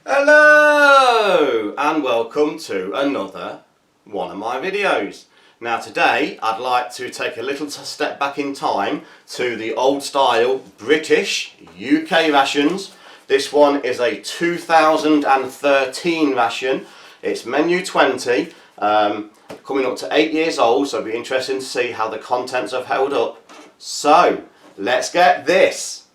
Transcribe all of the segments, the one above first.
Hello and welcome to another one of my videos. Now today I'd like to take a little step back in time to the old style British UK rations. This one is a 2013 ration. It's menu 20, coming up to 8 years old, so it'll be interesting to see how the contents have held up. So let's get this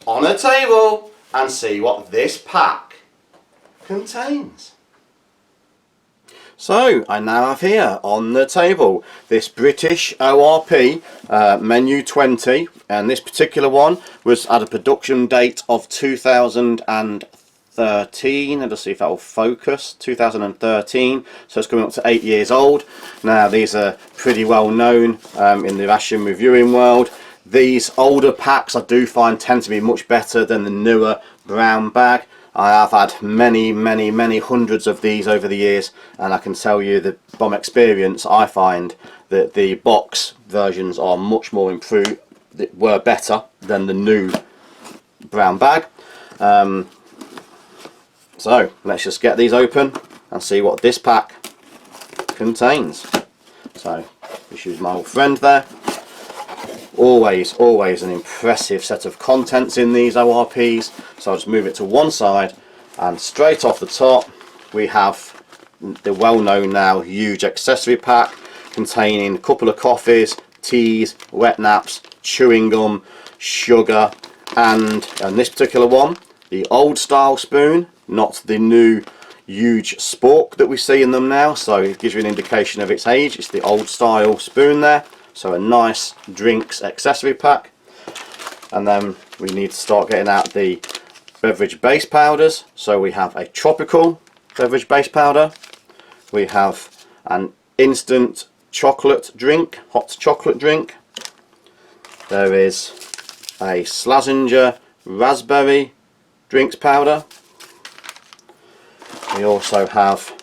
on a table and see what this pack contains. So I now have here on the table this British ORP menu 20, and this particular one was at a production date of 2013. Let's see if that will focus. 2013, so it's coming up to 8 years old. Now these are pretty well known in the ration reviewing world. These older packs I do find tend to be much better than the newer brown bag. I have had many hundreds of these over the years, and I can tell you that from experience I find that the box versions are much more improved, were better than the new brown bag. So let's just get these open and see what this pack contains. So this is my old friend there. Always an impressive set of contents in these ORPs. So I'll just move it to one side, and straight off the top we have the well-known now huge accessory pack containing a couple of coffees, teas, wet naps, chewing gum, sugar, and this particular one, the old style spoon, not the new huge spork that we see in them now, so it gives you an indication of its age. It's the old style spoon there. So a nice drinks accessory pack. And then we need to start getting out the beverage base powders. So we have a tropical beverage base powder. We have an instant chocolate drink, hot chocolate drink. There is a Slazenger raspberry drinks powder. We also have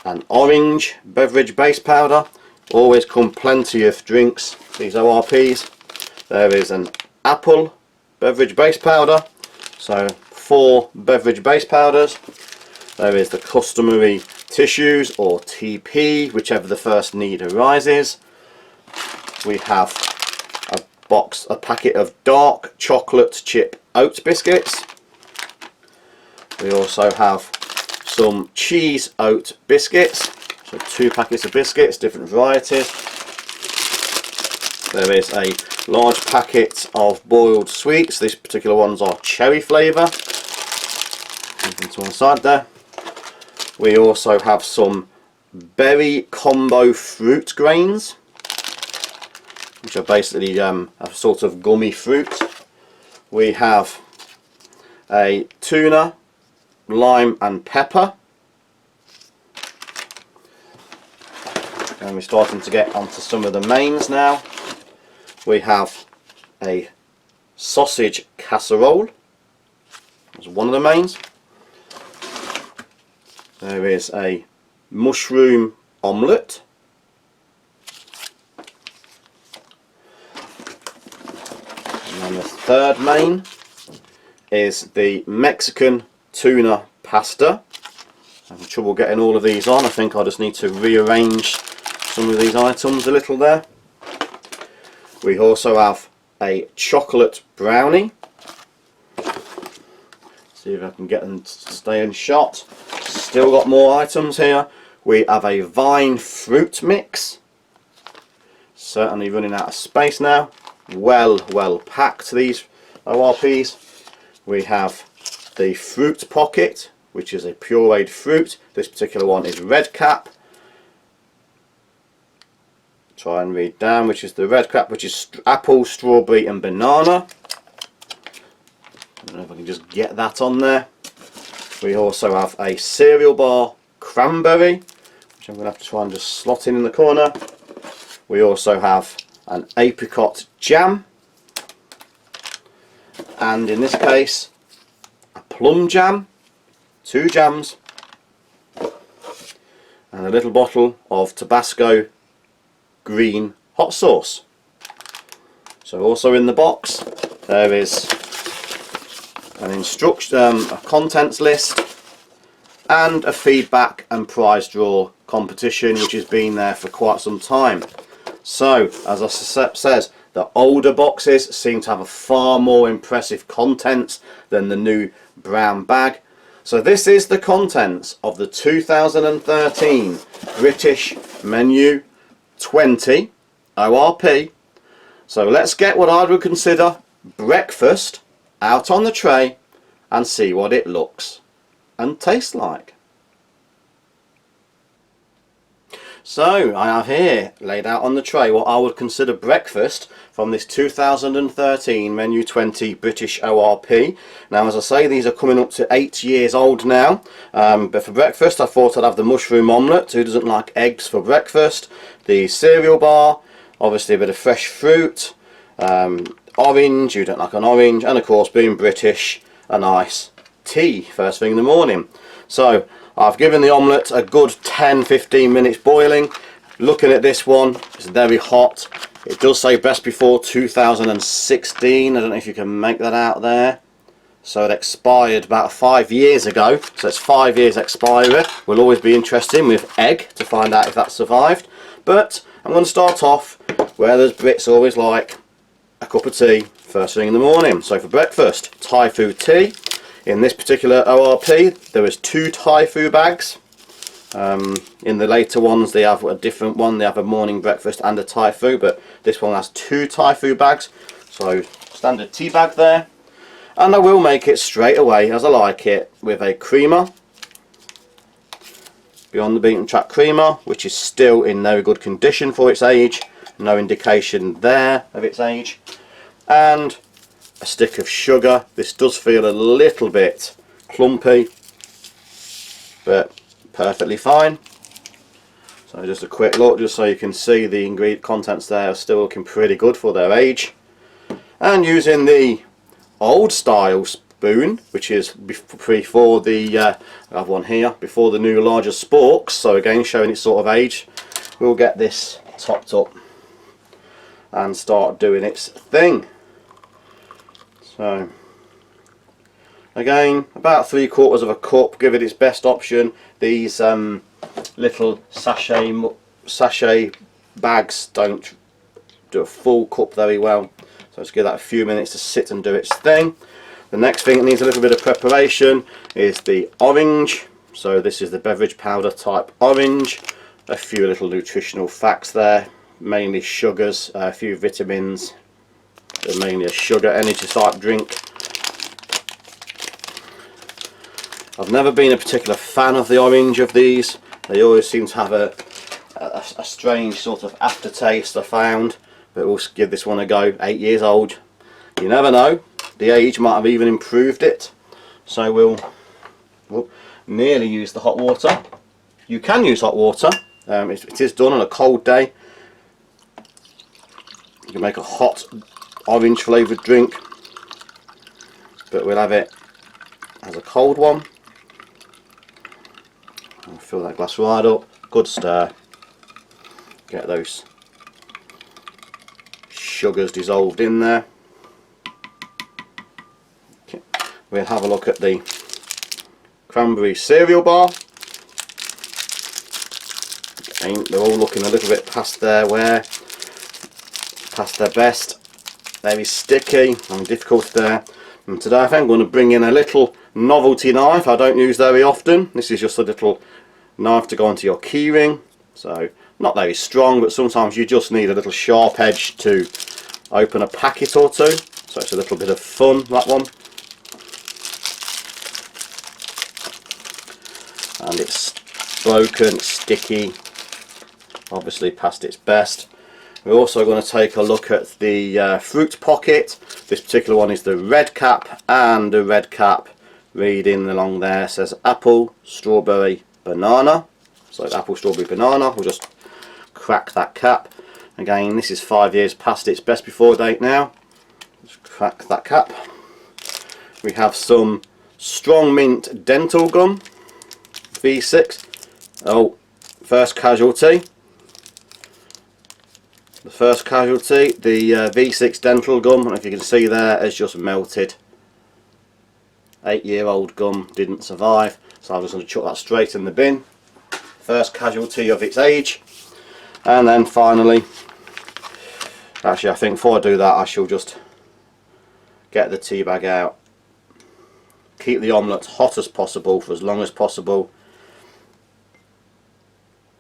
an orange beverage base powder. Always come plenty of drinks, these ORPs. There is an apple beverage base powder, so 4 beverage base powders. There is the customary tissues, or TP, whichever the first need arises. We have a packet of dark chocolate chip oat biscuits. We also have some cheese oat biscuits. So 2 packets of biscuits, different varieties. There is a large packet of boiled sweets. These particular ones are cherry flavour. To one side there. We also have some berry combo fruit grains, which are basically a sort of gummy fruit. We have a tuna, lime and pepper. And we're starting to get onto some of the mains now. We have a sausage casserole. That's one of the mains. There is a mushroom omelette. And then the third main is the Mexican tuna pasta. I'm having trouble getting all of these on. I think I just need to rearrange some of these items a little there. We also have a chocolate brownie. See if I can get them to stay in shot. Still got more items here. We have a vine fruit mix. Certainly running out of space now. Well packed, these ORPs. We have the fruit pocket, which is a pureed fruit. This particular one is red cap. Try and read down, which is the red cap, which is apple, strawberry and banana. I don't know if I can just get that on there. We also have a cereal bar cranberry, which I'm going to have to try and just slot in the corner. We also have an apricot jam, and in this case a plum jam, 2 jams, and a little bottle of Tabasco green hot sauce. So also in the box there is an a contents list and a feedback and prize draw competition which has been there for quite some time. So as I says, the older boxes seem to have a far more impressive contents than the new brown bag. So this is the contents of the 2013 British Menu 20 ORP. So let's get what I would consider breakfast out on the tray and see what it looks and tastes like. So I have here laid out on the tray what I would consider breakfast from this 2013 Menu 20 British ORP. Now, as I say, these are coming up to 8 years old now, but for breakfast I thought I'd have the mushroom omelette. Who doesn't like eggs for breakfast? The cereal bar, obviously a bit of fresh fruit, orange, you don't like an orange, and of course, being British, a nice tea first thing in the morning. So I've given the omelette a good 10-15 minutes boiling. Looking at this one, it's very hot. It does say best before 2016. I don't know if you can make that out there. So it expired about 5 years ago. So it's 5 years expiry. Will always be interesting with egg to find out if that survived. But I'm going to start off where there's Brits always like a cup of tea first thing in the morning. So for breakfast, Thai food tea. In this particular ORP there is 2 Thai food bags. In the later ones they have a different one. They have a morning breakfast and a Thai food, but this one has 2 Thai food bags. So standard tea bag there. And I will make it straight away as I like it with a creamer. Beyond the beaten track creamer, which is still in very good condition for its age. No indication there of its age. And a stick of sugar. This does feel a little bit clumpy, but perfectly fine. So just a quick look, just so you can see the ingredient contents there are still looking pretty good for their age. And using the old style spoon, which is before the I have one here, before the new larger sporks, so again showing its sort of age, we'll get this topped up and start doing its thing. So again, about 3/4 of a cup, give it its best option. These little sachet bags don't do a full cup very well, so let's give that a few minutes to sit and do its thing. The next thing that needs a little bit of preparation is the orange. So this is the Beverage powder type orange. A few little nutritional facts there, mainly sugars, a few vitamins. They're mainly a sugar energy type drink. I've never been a particular fan of the orange of these. They always seem to have a strange sort of aftertaste, I found, but we'll give this one a go. 8 years old, you never know, the age might have even improved it. So we'll nearly use the hot water. You can use hot water, it is done on a cold day. You can make a hot orange flavoured drink, but we'll have it as a cold one. I'll fill that glass right up, good stir, get those sugars dissolved in there. Okay. We'll have a look at the Cranberry Cereal Bar. Again, they're all looking a little bit past their wear, past their best. Very sticky and difficult there. And today I think I'm going to bring in a little novelty knife I don't use very often. This is just a little knife to go onto your keyring. So not very strong, but sometimes you just need a little sharp edge to open a packet or two. So it's a little bit of fun, that one. And it's broken, sticky, obviously past its best. We're also going to take a look at the fruit pocket. This particular one is the red cap, and the red cap reading along there says apple, strawberry, banana. So it's apple, strawberry, banana. We'll just crack that cap. Again, this is 5 years past its best before date now. Just crack that cap. We have some strong mint dental gum, V6. Oh, first casualty. The first casualty, the V6 dental gum, I don't know if you can see there, has just melted. 8-year-old gum didn't survive. So I'm just going to chuck that straight in the bin. First casualty of its age. And then finally, actually I think before I do that I shall just get the tea bag out. Keep the omelette hot as possible for as long as possible.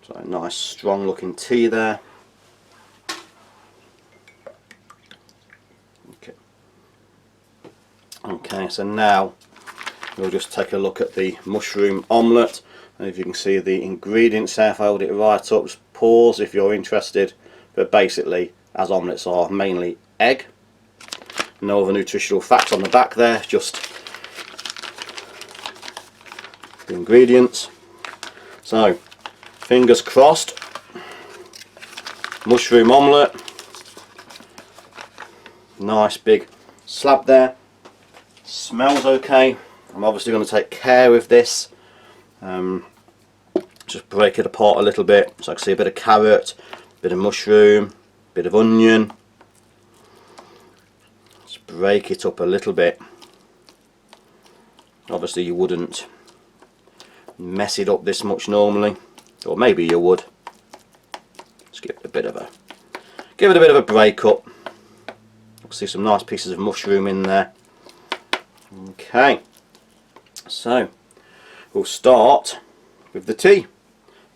So nice strong looking tea there. Okay, so now we'll just take a look at the mushroom omelette, and if you can see the ingredients there, if I hold it right up, just pause if you're interested. But basically, as omelettes are, mainly egg. No other nutritional facts on the back there, just the ingredients. So, fingers crossed, mushroom omelette, nice big slab there. Smells okay. I'm obviously going to take care with this. Just break it apart a little bit, so I can see a bit of carrot, a bit of mushroom, a bit of onion. Just break it up a little bit. Obviously you wouldn't mess it up this much normally, or maybe you would. Just give it a bit of a break up. See some nice pieces of mushroom in there. Okay, so we'll start with the tea.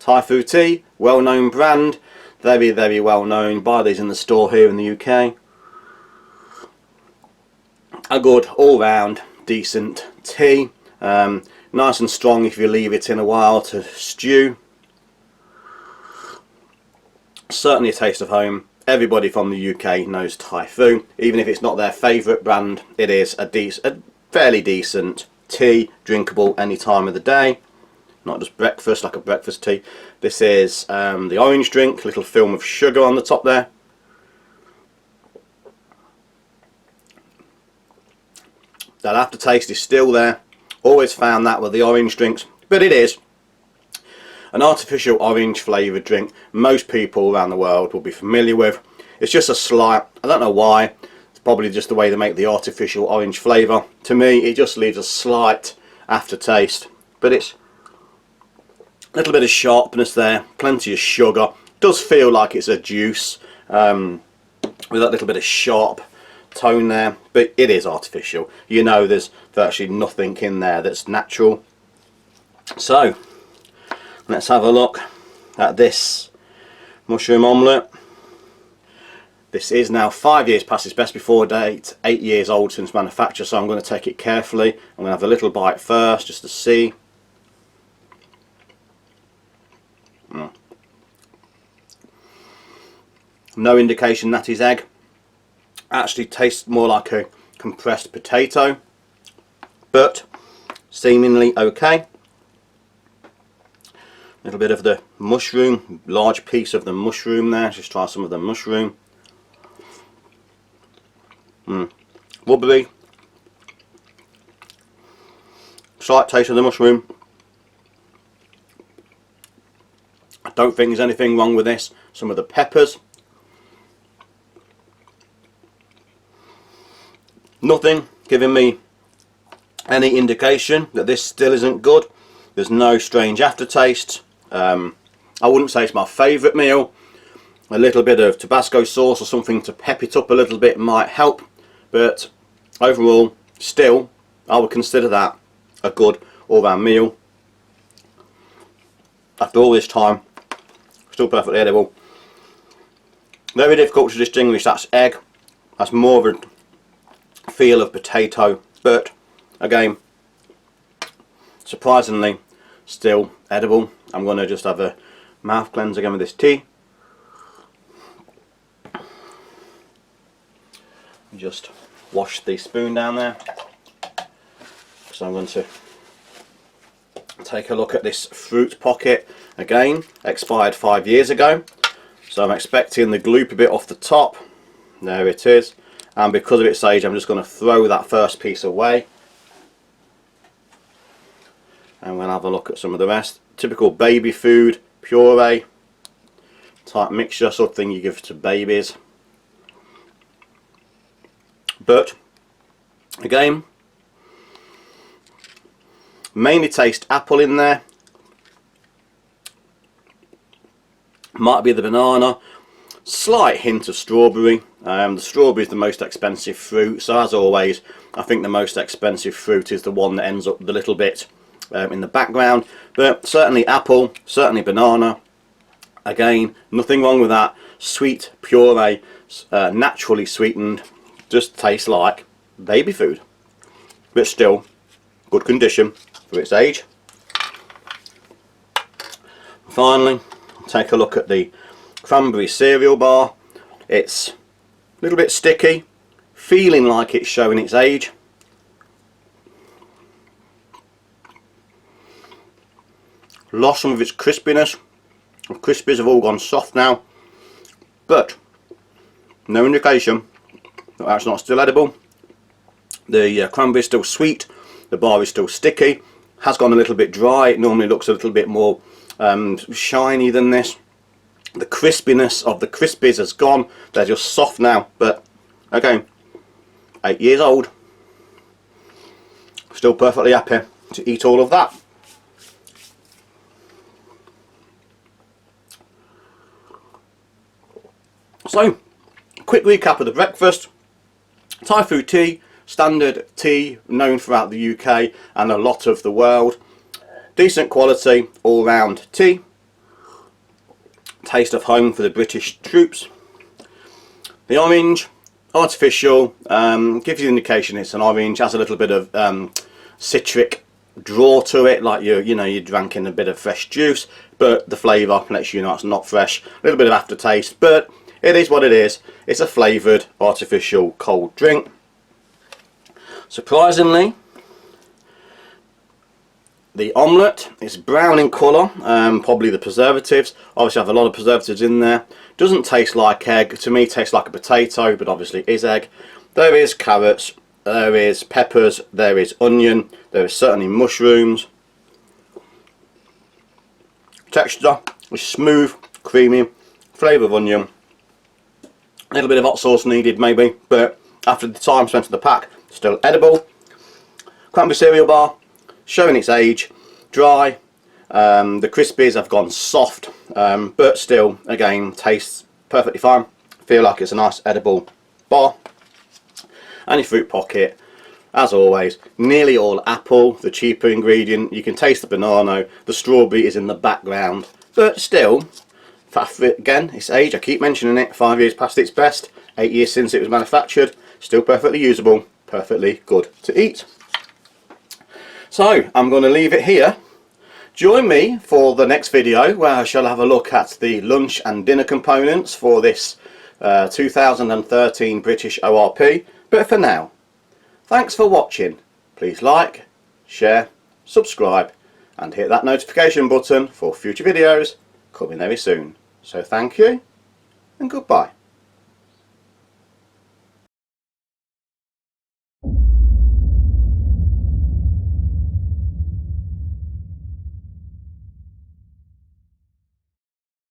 Thai food tea, well known brand, very well known. Buy these in the store here in the UK. A good all round decent tea, nice and strong if you leave it in a while to stew. Certainly a taste of home. Everybody from the UK knows Thai food, even if it's not their favourite brand. It is a fairly decent tea, drinkable any time of the day, not just breakfast, like a breakfast tea. This is the orange drink, little film of sugar on the top there. That aftertaste is still there. Always found that with the orange drinks, but it is an artificial orange flavoured drink. Most people around the world will be familiar with. It's just a slight, I don't know why, probably just the way they make the artificial orange flavour. To me it just leaves a slight aftertaste, but it's a little bit of sharpness there, plenty of sugar. Does feel like it's a juice with that little bit of sharp tone there, but it is artificial. You know there's virtually nothing in there that's natural. So let's have a look at this mushroom omelette. This is now 5 years past its best before date, 8 years old since manufacture, so I'm going to take it carefully. I'm going to have a little bite first just to see. No indication that is egg. Actually tastes more like a compressed potato, but seemingly okay. A little bit of the mushroom, large piece of the mushroom there. Just try some of the mushroom. Wobbly. Slight taste of the mushroom. I don't think there's anything wrong with this. Some of the peppers. Nothing giving me any indication that this still isn't good. There's no strange aftertaste. I wouldn't say it's my favourite meal. A little bit of Tabasco sauce or something to pep it up a little bit might help, but overall, still, I would consider that a good all-round meal. After all this time, still perfectly edible. Very difficult to distinguish that's egg. That's more of a feel of potato, but again, surprisingly, still edible. I'm going to just have a mouth cleanse again with this tea. Just wash the spoon down there. So I'm going to take a look at this fruit pocket again, expired 5 years ago. So I'm expecting the gloop bit off the top. There it is. And because of its age, I'm just going to throw that first piece away. And we'll have a look at some of the rest. Typical baby food, puree type mixture, sort of thing you give to babies. But again, Mainly taste apple in there. Might be the banana. Slight hint of strawberry. The strawberry is the most expensive fruit, so as always I think the most expensive fruit is the one that ends up with a little bit in the background. But certainly apple, certainly banana. Again, nothing wrong with that. Sweet puree, naturally sweetened, just tastes like baby food, but still good condition for its age. Finally, take a look at the Cranberry Cereal Bar. It's a little bit sticky, feeling like it's showing its age. Lost some of its crispiness. The crispies have all gone soft now, but no indication that that's not still edible. The cranberry is still sweet, the bar is still sticky, has gone a little bit dry. It normally looks a little bit more shiny than this. The crispiness of the crispies has gone, they're just soft now, but again, 8 years old, still perfectly happy to eat all of that. So, quick recap of the breakfast. Thai food tea, standard tea known throughout the UK and a lot of the world. Decent quality all round tea. Taste of home for the British troops. The orange, artificial, gives you the indication it's an orange, has a little bit of citric draw to it, like you're drinking a bit of fresh juice, but the flavour lets you know it's not fresh. A little bit of aftertaste, but it is what it is. It's a flavoured artificial cold drink. Surprisingly, the omelette is brown in colour, probably the preservatives. Obviously I have a lot of preservatives in there. Doesn't taste like egg. To me it tastes like a potato, but obviously is egg. There is carrots, there is peppers, there is onion, there is certainly mushrooms. Texture is smooth, creamy, flavour of onion. A little bit of hot sauce needed maybe, but after the time spent in the pack, still edible. Cranberry Cereal Bar, showing its age, dry. The crispies have gone soft, but still, again, tastes perfectly fine. Feel like it's a nice edible bar. And your fruit pocket, as always, nearly all apple, the cheaper ingredient. You can taste the banana, the strawberry is in the background, but still, again, its age, I keep mentioning it, 5 years past its best, 8 years since it was manufactured, still perfectly usable, perfectly good to eat. So, I'm going to leave it here. Join me for the next video where I shall have a look at the lunch and dinner components for this 2013 British ORP. But for now, thanks for watching. Please like, share, subscribe and hit that notification button for future videos coming very soon. So thank you and goodbye.